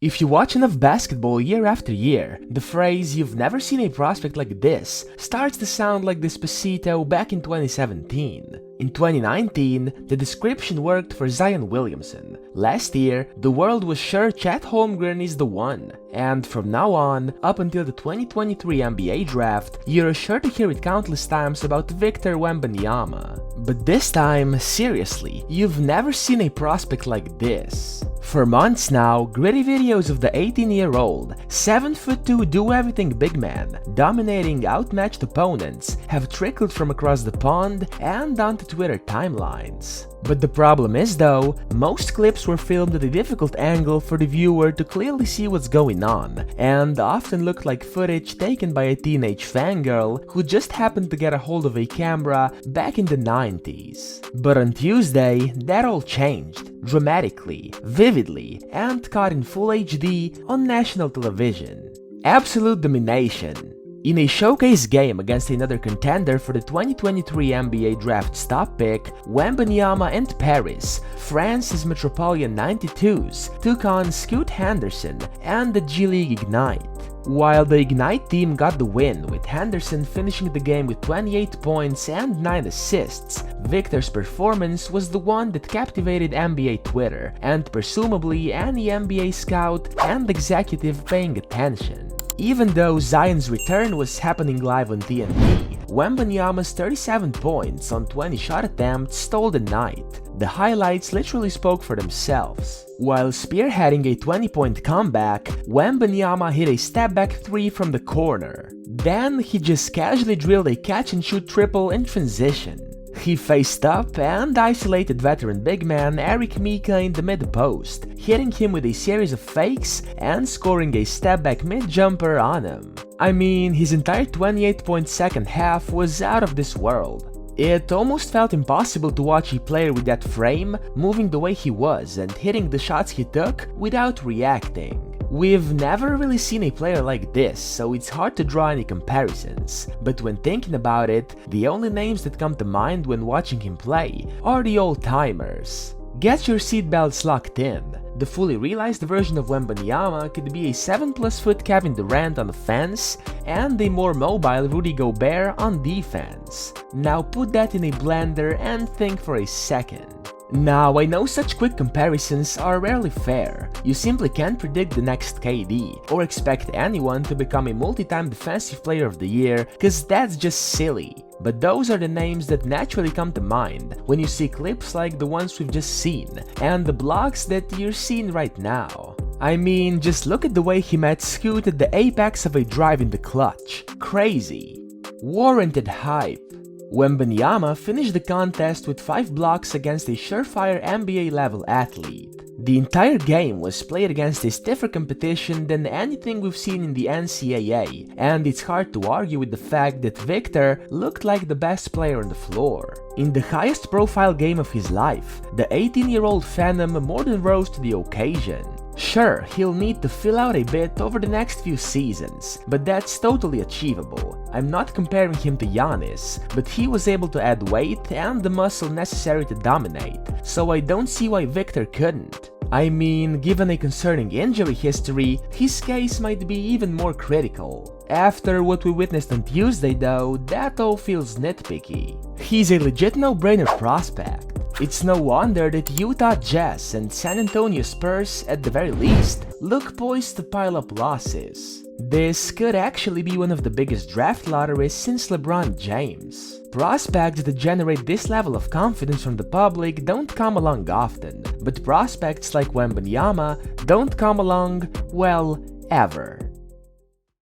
If you watch enough basketball year after year, the phrase "you've never seen a prospect like this" starts to sound like Despacito back in 2017. In 2019, the description worked for Zion Williamson. Last year, the world was sure Chet Holmgren is the one. And from now on, up until the 2023 NBA draft, you're sure to hear it countless times about Victor Wembanyama. But this time, seriously, you've never seen a prospect like this. For months now, gritty videos of the 18-year-old, 7'2" do-everything big man, dominating outmatched opponents, have trickled from across the pond and onto Twitter timelines. But the problem is though, most clips were filmed at a difficult angle for the viewer to clearly see what's going on, and often looked like footage taken by a teenage fangirl who just happened to get a hold of a camera back in the 90s. But on Tuesday, that all changed, dramatically, vividly, and caught in full HD on national television. Absolute domination. In a showcase game against another contender for the 2023 NBA Draft's top pick, Wembanyama and Paris, France's Metropolitan 92s, took on Scoot Handerson and the G League Ignite. While the Ignite team got the win, with Henderson finishing the game with 28 points and 9 assists, Victor's performance was the one that captivated NBA Twitter, and presumably any NBA scout and executive paying attention. Even though Zion's return was happening live on TNT, Wembanyama's 37 points on 20 shot attempts stole the night. The highlights literally spoke for themselves. While spearheading a 20-point comeback, Wembanyama hit a step-back 3 from the corner. Then he just casually drilled a catch-and-shoot triple in transition. He faced up and isolated veteran big man Eric Mika in the mid-post, hitting him with a series of fakes and scoring a step-back mid-jumper on him. I mean, his entire 28-point second half was out of this world. It almost felt impossible to watch a player with that frame moving the way he was and hitting the shots he took without reacting. We've never really seen a player like this, so it's hard to draw any comparisons, but when thinking about it, the only names that come to mind when watching him play are the old-timers. Get your seatbelts locked in. The fully realized version of Wembanyama could be a 7+ foot Kevin Durant on offense and a more mobile Rudy Gobert on defense. Now put that in a blender and think for a second. Now, I know such quick comparisons are rarely fair. You simply can't predict the next KD, or expect anyone to become a multi-time Defensive Player of the Year, cause that's just silly. But those are the names that naturally come to mind when you see clips like the ones we've just seen, and the blocks that you're seeing right now. I mean, just look at the way he met Scoot at the apex of a drive in the clutch. Crazy. Warranted hype. Wembanyama finished the contest with 5 blocks against a surefire NBA-level athlete. The entire game was played against a stiffer competition than anything we've seen in the NCAA, and it's hard to argue with the fact that Victor looked like the best player on the floor. In the highest profile game of his life, the 18-year-old Phenom more than rose to the occasion. Sure, he'll need to fill out a bit over the next few seasons, but that's totally achievable. I'm not comparing him to Giannis, but he was able to add weight and the muscle necessary to dominate, so I don't see why Victor couldn't. I mean, given a concerning injury history, his case might be even more critical. After what we witnessed on Tuesday though, that all feels nitpicky. He's a legit no-brainer prospect. It's no wonder that Utah Jazz and San Antonio Spurs, at the very least, look poised to pile up losses. This could actually be one of the biggest draft lotteries since LeBron James. Prospects that generate this level of confidence from the public don't come along often, but prospects like Wembanyama don't come along, well, ever.